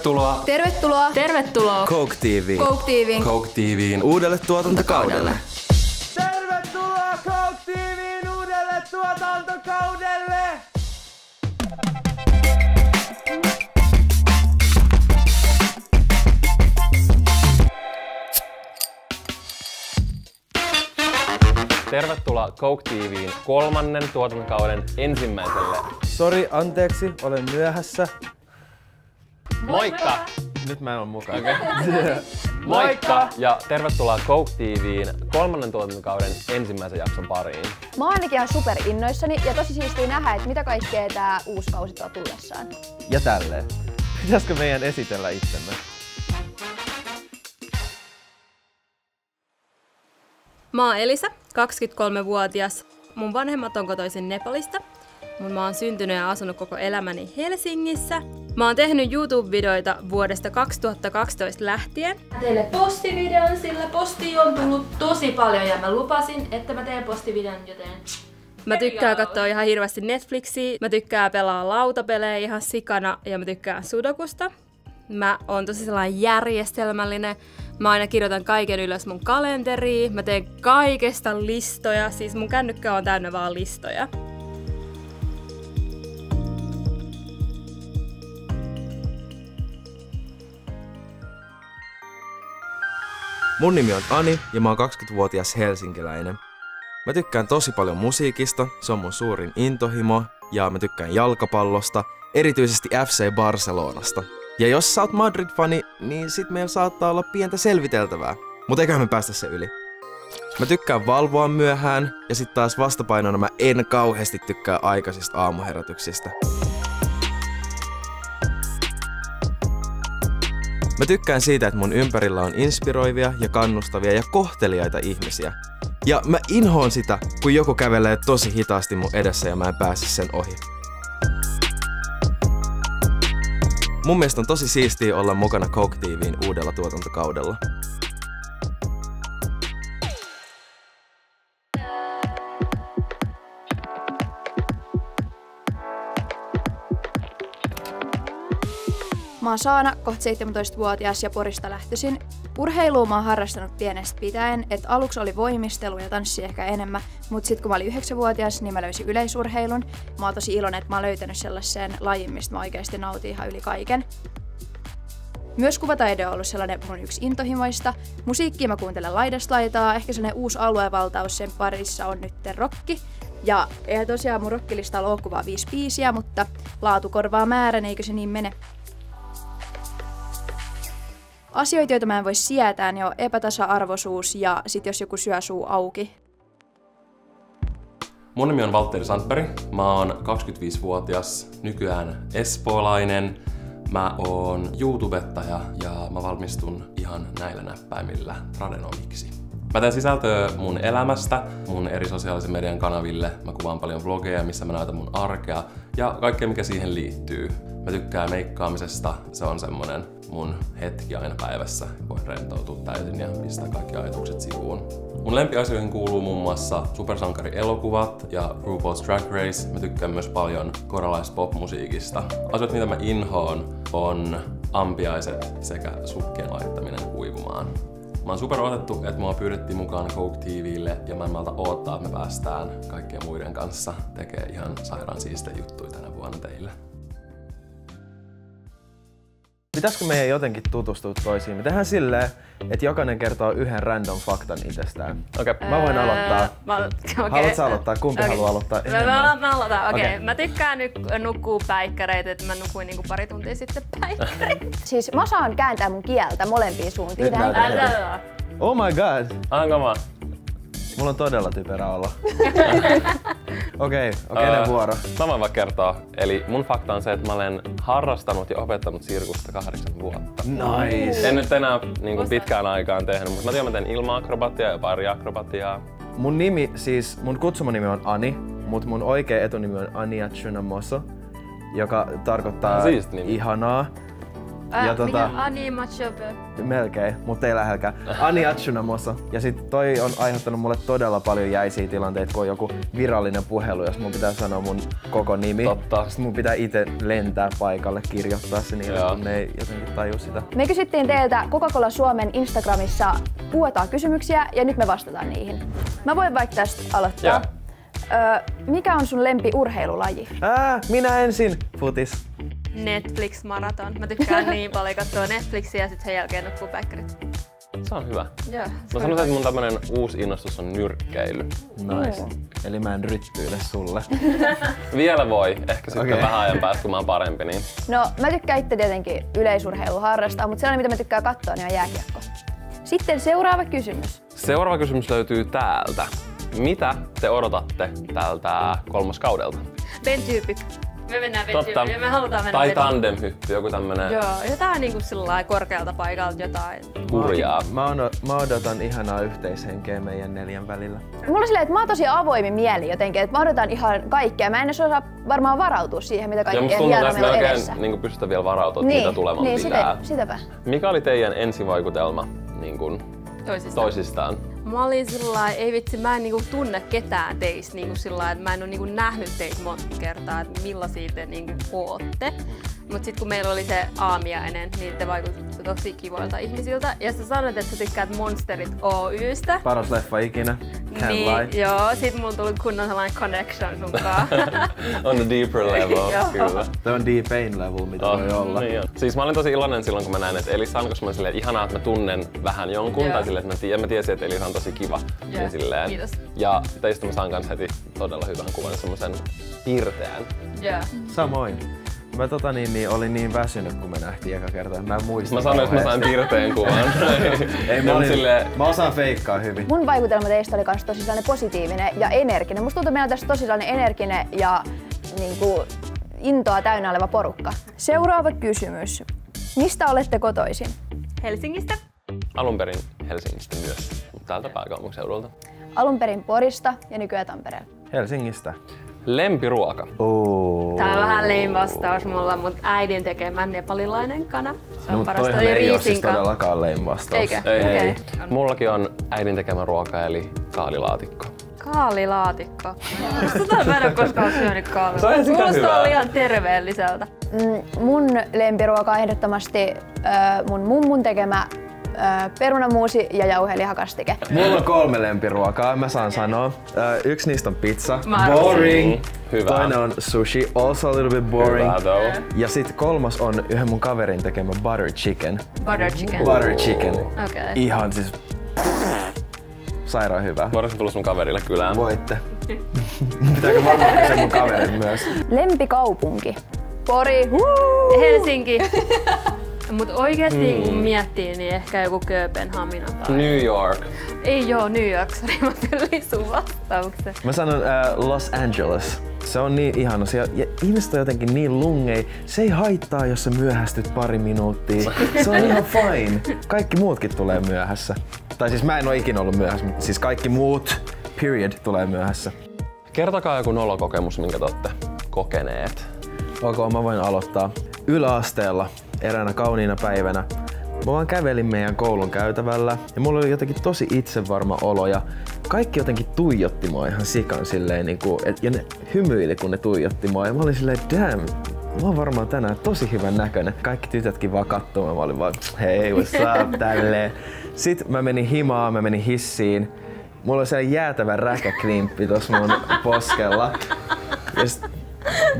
Tervetuloa. Tervetuloa. Tervetuloa. Coke TV:n. Coke TV:n. Coke TV:n uudelle tuotantokaudelle. Tervetuloa Coke TV:n uudelle tuotantokaudelle! Tervetuloa Coke TV:n 3. tuotantokauden ensimmäiselle. Sori, anteeksi, olen myöhässä. Moikka! Nyt mä en ole mukana. Okay. Moikka! Ja tervetuloa Coke TV:n 3. tuotantokauden ensimmäisen jakson pariin. Mä oon ainakin ihan super innoissani ja tosi siistiä nähdä, että mitä kaikkea tää uusi kausi tuo tullessaan. Ja tälleen. Pitäisikö meidän esitellä itsemme? Mä oon Elisa, 23-vuotias. Mun vanhemmat on kotoisin Nepalista. Mä oon syntynyt ja asunut koko elämäni Helsingissä. Mä oon tehnyt YouTube-videoita vuodesta 2012 lähtien. Mä teille postivideon, sillä postia on tullut tosi paljon ja mä lupasin, että mä teen postivideon, joten... Mä tykkään katsoa ihan hirveästi Netflixiä, mä tykkään pelaa lautapelejä ihan sikana ja mä tykkään sudokusta. Mä oon tosi sellainen järjestelmällinen. Mä aina kirjoitan kaiken ylös mun kalenteriin. Mä teen kaikesta listoja. Siis mun kännykkä on täynnä vaan listoja. Mun nimi on Ani ja mä oon 20-vuotias helsinkiläinen. Mä tykkään tosi paljon musiikista, se on mun suurin intohimo, ja mä tykkään jalkapallosta, erityisesti FC Barcelonasta. Ja jos sä oot Madrid-fani, niin sit meillä saattaa olla pientä selviteltävää. Mut eiköhän me päästä se yli. Mä tykkään valvoa myöhään, ja sit taas vastapainona mä en kauheasti tykkää aikaisista aamuherätyksistä. Mä tykkään siitä, että mun ympärillä on inspiroivia ja kannustavia ja kohteliaita ihmisiä. Ja mä inhoon sitä, kun joku kävelee tosi hitaasti mun edessä ja mä en pääse sen ohi. Mun mielestä on tosi siistiä olla mukana Coke TV:n uudella tuotantokaudella. Mä oon Saana, kohta 17-vuotias ja Porista lähtöisin. Urheilua mä oon harrastanut pienestä pitäen, että aluksi oli voimistelu ja tanssi ehkä enemmän, mutta sit kun mä olin 9-vuotias, niin mä löysin yleisurheilun. Mä oon tosi iloinen, että mä oon löytänyt sellaisen lajin, mistä mä oikeasti nautin ihan yli kaiken. Myös kuvataide on ollut sellainen mun yksi intohimoista. Musiikkia mä kuuntelen laidasta laitaa, ehkä sellainen uusi aluevaltaus sen parissa on nyt rokki. Ja eihän tosiaan mun rokkilistalla ole kuvaa 5 biisiä, mutta laatu korvaa määrän, eikö se niin mene? Asioita, joita mä en voi sietää, niin on epätasa-arvoisuus ja sit jos joku syö suu auki. Mun nimi on Valtteri Sandberg. Mä oon 25-vuotias, nykyään espoolainen. Mä oon YouTubettaja ja mä valmistun ihan näillä näppäimillä tradenomiksi. Mä teen sisältöä mun elämästä, mun eri sosiaalisen median kanaville. Mä kuvaan paljon vlogeja, missä mä näytän mun arkea ja kaikkea mikä siihen liittyy. Mä tykkään meikkaamisesta, se on semmonen mun hetki aina päivässä. Voin rentoutua täysin ja pistää kaikki ajatukset sivuun. Mun lempiasioihin kuuluu muun muassa supersankarielokuvat ja RuPaul's Drag Race. Mä tykkään myös paljon korealais-pop-musiikista. Asiat mitä mä inhoon on ampiaiset sekä sukkien laittaminen kuivumaan. Mä oon super otettu, että mua pyydettiin mukaan Coke TV:lle ja mä en malta odottaa, että me päästään kaikkien muiden kanssa tekemään ihan sairaan siistejä juttuja tänä vuonna teille. Pitäisikö meidän jotenkin tutustua toisiin? Me tehdään silleen, että jokainen kertoo yhden random faktan itsestään. Okei. Mä voin aloittaa. Haluatko aloittaa? Kumpi haluaa aloittaa? Mä aloitan, okei. Mä tykkään nukkuu päikkäreitä, että mä nukuin niinku pari tuntia sitten päikkäreitä. Siis mä saan kääntää mun kieltä molempiin suuntiin. Oh my god! Anko Mulla on todella typerä olo. Okei, kenen vuoro? Mä voin vaikka kertoa. Eli mun fakta on se, että mä olen harrastanut ja opettanut sirkusta 8 vuotta. Nice! En nyt enää niin pitkään aikaan tehnyt, mutta mä tiedän, mä teen ilma-akrobatiaa ja pari-akrobatiaa. Mun kutsumonimi on Ani, mutta mun oikea etunimi on Ania Chunamoso, joka tarkoittaa ihanaa. Mikä Ani Machope? Melkein, mutta ei lähelläkään. Ani Atsunamosa. Ja sit toi on aiheuttanut mulle todella paljon jäisiä tilanteita, kun on joku virallinen puhelu, jos mun pitää sanoa mun koko nimi. Totta. Sitten mun pitää itse lentää paikalle, kirjoittaa se niille, kun ne ei jotenkin taju sitä. Me kysyttiin teiltä Coca-Cola Suomen Instagramissa puhutaan kysymyksiä ja nyt me vastataan niihin. Mä voin vaikka tästä aloittaa. Mikä on sun lempi-urheilulaji? Minä ensin. Futis. Netflix-maraton. Mä tykkään niin paljon katsoa Netflixiä ja sit sen jälkeen nukkuu päkkärit. Se on hyvä. Joo. Mä sanoin, että mun tämmönen uusi innostus on nyrkkeily. Nice. Eli mä en ryttyile sulle. Vielä voi. Ehkä sitten vähän ajan päästä, kun mä oon parempi. Niin. No, mä tykkään itse tietenkin yleisurheilua harrastaa, mutta sellainen, mitä mä tykkään katsoa, niin on jääkiekko. Sitten seuraava kysymys. Seuraava kysymys löytyy täältä. Mitä te odotatte tältä kolmoskaudelta? Bentyyppi. Me mennään bentyyppiin ja me halutaan mennä tai tandemhyppy, joku tämmönen... Joo, jotain niinku sillai korkealta paikalta jotain. Hurjaa. Mä odotan ihanaa yhteishenkeä meidän 4 välillä. Mulla on silleen, että mä oon tosi avoimin mieli jotenkin, että mä odotan ihan kaikkea. Mä en edes osaa varmaan varautua siihen, mitä kaikkea hienoa meillä on edessä. Niin pystytä vielä varautumaan, mitä tulemaan pitää. Sitäpä. Mikä oli teidän ensivaikutelma toisistaan? Mä olin sillai, ei vitsi, mä en niinku tunne ketään teistä niinku sillai, että mä en oo niinku nähnyt teitä monta kertaa, että millaisia te niinku ootte. Mut sit kun meillä oli se aamiainen, niin te vaikutitte tosi kivoilta ihmisiltä. Ja sä sanoit, että sä tykkäät Monsterit Oystä. Paras leffa ikinä. Can't lie. Joo, sit mulla tuli kunnon sellainen connection sunkaan. On a deeper level, kyllä. Tämä on deep pain level, mitä voi olla. Niin siis mä olin tosi iloinen silloin, kun mä näin, että Elisa on, koska mä olin silleen, ihanaa, että mä tunnen vähän jonkun. Tai silleen, että mä tiesin, että Elisa on tosi kiva. Niin silleen. Kiitos. Ja teistä mä saan kanssa heti todella hyvän kuvan, semmosen piirteän. Joo. Samoin. Mä olin niin väsynyt, kun me nähtiin eka kertaa. Mä en muista. Mä sanoin, että mä sain piirteen kuvan. Ei, mä osaan feikkaa hyvin. Mun vaikutelma teistä oli kans tosi sellainen positiivinen ja energinen. Musta tuntuu, että meillä on tässä tosi sellainen energinen ja niinku intoa täynnä oleva porukka. Seuraava kysymys. Mistä olette kotoisin? Helsingistä. Alun perin Helsingistä myös, mutta täältä pääkaupunkiseudulta. Alun perin Porista ja nykyään Tampereella. Helsingistä. Lempiruoka. Tää on vähän lame vastaus mulla, mutta äidin tekemä nepalilainen kana. Se on parasta toihan ei oo siis riisin kanssa. todellakaan lame vastaus. Eikö? Ei. Okay. Mullakin on äidin tekemä ruoka eli kaalilaatikko. Kaalilaatikko. Tota mä en oo koskaan syönyt kaalilaatikkoa. Se on sitä Kuulostaa hyvää. ihan terveelliseltä. Mun lempiruoka on ehdottomasti mun mummun tekemä perunamuusi ja jauhelihakastike. Mulla on 3 lempiruokaa, mä saan sanoa. Yksi niistä on pizza. Mä Boring. Hyvä. Toinen on sushi, also a little bit boring. Hyvä though. Ja sit 3 on yhden mun kaverin tekemä butter chicken. Butter chicken. Butter chicken. Okay. Ihan siis sairaan hyvä. Voidaanko tulla sun kaverille kylään? Voitte. Pitääkö varmaan kysyä mun kaverit myös? Lempikaupunki. Pori. Helsinki. Mut oikeesti kun miettii, niin ehkä joku Kööpenhamina tai... New York. Ei joo, New York, sori mä pylin sun vastauksen. Mä sanon Los Angeles. Se on niin ihana. Ja ihmiset on jotenkin niin lungei. Se ei haittaa, jos sä myöhästyt pari minuuttia. Se on ihan fine. Kaikki muutkin tulee myöhässä. Tai siis mä en oo ikinä ollut myöhässä, mutta siis kaikki muut, period, tulee myöhässä. Kertokaa joku nolokokemus, minkä te olette kokeneet. Ok, mä voin aloittaa. Yläasteella eräänä kauniina päivänä mä vaan kävelin meidän koulun käytävällä ja mulla oli jotenkin tosi itsevarma olo ja kaikki jotenkin tuijotti mua ihan sikan silleen niinku, ja ne hymyili kun ne tuijotti mua ja mä olin silleen damn, mä oon varmaan tänään tosi hyvän näköinen. Kaikki tytötkin vaan katsomaan, mä olin vaan hei what's up tälleen. Sitten mä menin himaan, mä menin hissiin. Mulla oli sellainen jäätävä räkäklimppi tossa mun poskella. Ja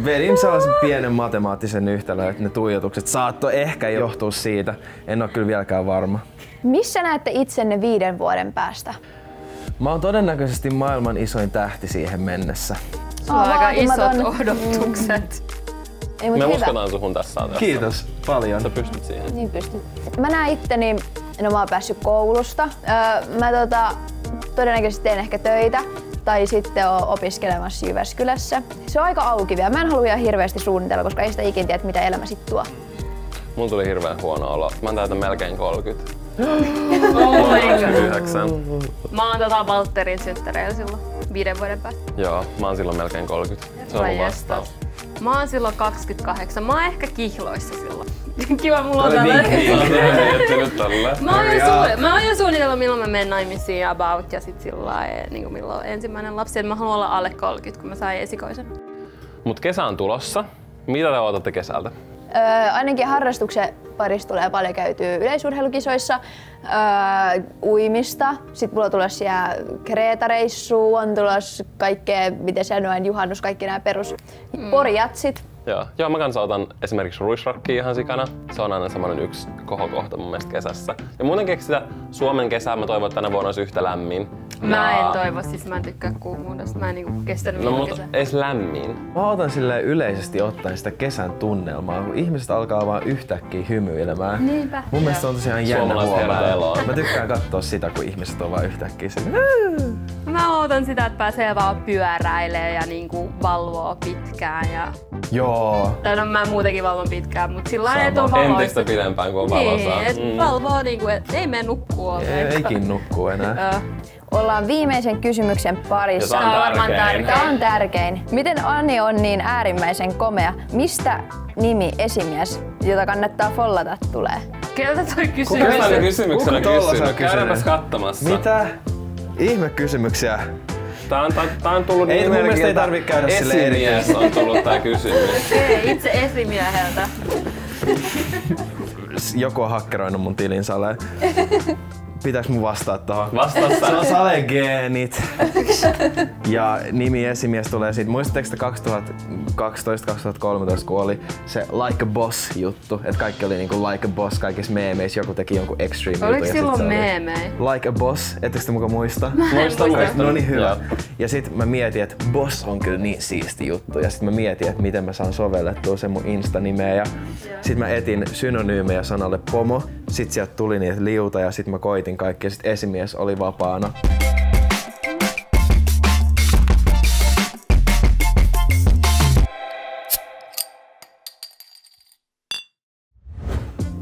vedin sellaisen pienen matemaattisen yhtälön, että ne tuijotukset saattoi ehkä johtua siitä. En ole kyllä vieläkään varma. Missä näette itsenne 5 vuoden päästä? Mä oon todennäköisesti maailman isoin tähti siihen mennessä. Sulla on aika isot vaatimaton. odotukset. Ei, mut Me hyvä. uskotaan suhun tässä ajassa. Kiitos paljon. Sä pystyt siihen. Niin pystyt. Mä näen itteni, no mä oon päässyt koulusta. Mä todennäköisesti teen ehkä töitä tai sitten oon opiskelemassa Jyväskylässä. Se on aika auki vielä. Mä en halua ihan hirveästi suunnitella, koska ei sitä ikin tiedä, mitä elämä sit tuo. Mulla tuli hirveän huono olo. Mä täytän melkein 30. Oh my god. 9. Mä oon Valtterin synttäreillä silloin 5 vuoden päästä. Joo, mä oon silloin melkein 30. Se on mun vastaus. Mä oon silloin 28. Mä oon ehkä kihloissa silloin. Kiva, mulla on tällainen. Mä oon jo suunnitellut, milloin mä menen naimisiin about ja sit sillai, niin milloin ensimmäinen lapsi. Et mä haluan olla alle 30, kun mä sain esikoisen. Mut kesä on tulossa. Mitä te odotatte kesältä? Ainakin harrastuksen parissa tulee paljon käytyä yleisurheilukisoissa, uimista. Sitten mulla on tulossa siellä Kreeta-reissua, on tulossa kaikkea, miten sanoin, juhannus, kaikki nämä perus porjatsit. Joo, mä kanssa otan esimerkiksi ruisrockia ihan sikana. Se on aina semmoinen yksi kohokohta mun mielestä kesässä. Ja muutenkin sitä Suomen kesää mä toivon, että tänä vuonna olisi yhtä lämmin. Mä en toivo, siis mä en tykkää kuumuudesta. Mä en niinku kestänyt viime kesää. Ees lämmin. Mä otan silleen yleisesti ottaen sitä kesän tunnelmaa, kun ihmiset alkaa vaan yhtäkkiä hymyilemään. Niinpä. Mun mielestä se on tosiaan jännä huomata. Mä tykkään katsoa sitä, kun ihmiset on vaan yhtäkkiä sen. Mä ootan sitä, että pääsee vaan pyöräilee ja niinku valvoo pitkään. Ja... Joo. Tai no mä muutenkin valvon pitkään, mut sillä lailla, että on valoista. Entistä pidempään kuin on valossa. Niin, et valvoo niinku, et ei mene nukkuu ollenkaan. Eikin nukkuu enää. Ollaan viimeisen kysymyksen parissa. Tämä on tärkein. Miten Ani on niin äärimmäisen komea? Mistä nimi esimies, jota kannattaa follata, tulee? Keltä toi kysymys? Kuka kysymyksenä kysynyt? Käydäänpäs katsomassa. Mitä? Ihme kysymyksiä. Tää on tullut ei, mun mielestä ei tarvitse käydä sille esimies on tullut tää kysymys. Okei, itse esimieheltä. Joku on hakkeroinut mun tilin Saleen. Pitääks mun vastaa tohon? Vastaa sä. Se on Sale-geenit. Ja nimi esimies tulee siitä. Muistatteko te 2012-2013, kun oli se Like a Boss juttu? Et kaikki oli niinku Like a Boss kaikissa meemeissä. Joku teki jonkun extreme jutun. Oliko silloin meemei? Like a Boss, ettekö te muka muista? Muista. No niin, hyvä. Ja sit mä mietin, että Boss on kyllä niin siisti juttu. Ja sit mä mietin, että miten mä saan sovellettua sen mun Insta-nimeä. Ja sit mä etin synonyymejä sanalle pomo. Sit sieltä tuli niitä liuta ja sit mä koitin kaikki ja sit esimies oli vapaana.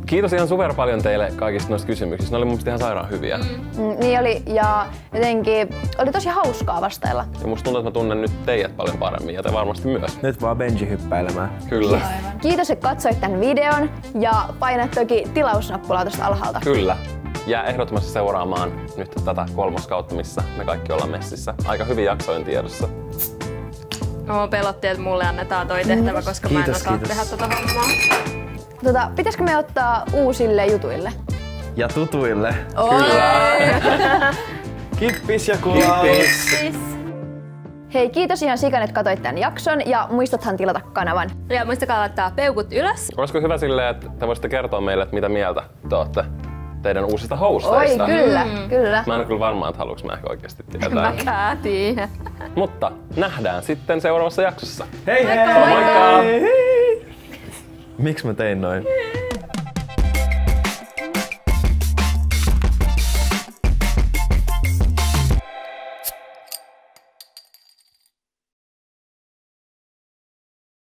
Kiitos ihan super paljon teille kaikista noista kysymyksistä. Ne oli mun mielestä ihan sairaan hyviä. Niin oli, ja jotenkin oli tosi hauskaa vastailla. Ja musta tuntuu, että mä tunnen nyt teidät paljon paremmin ja te varmasti myös. Nyt vaan Benji hyppäilemään. Kyllä. Kiitos, että katsoit tämän videon ja painat toki tilausnappulaa tuosta alhaalta. Kyllä. Ja ehdottomasti seuraamaan nyt tätä kolmoskautta, missä me kaikki ollaan messissä. Aika hyvin jaksoin tiedossa. Mä pelotti, että mulle annetaan toi tehtävä, koska mä en osaa tehdä tota hommaa. Pitäisikö me ottaa uusille jutuille? Ja tutuille. Kyllä. Kippis ja kulaus. Hei, kiitos ihan sikan, että katsoit tämän jakson ja muistathan tilata kanavan. Ja muistakaa laittaa peukut ylös. Olisiko hyvä silleen, että te voisitte kertoa meille, että mitä mieltä te ootte teidän uusista hosteista? Oi, kyllä, kyllä. Mä en ole kyllä varma, että haluanko mä ehkä oikeasti tietää. Mäkään tiedä. Mutta nähdään sitten seuraavassa jaksossa. Hei hei! Moikka! Miksi mä tein noin?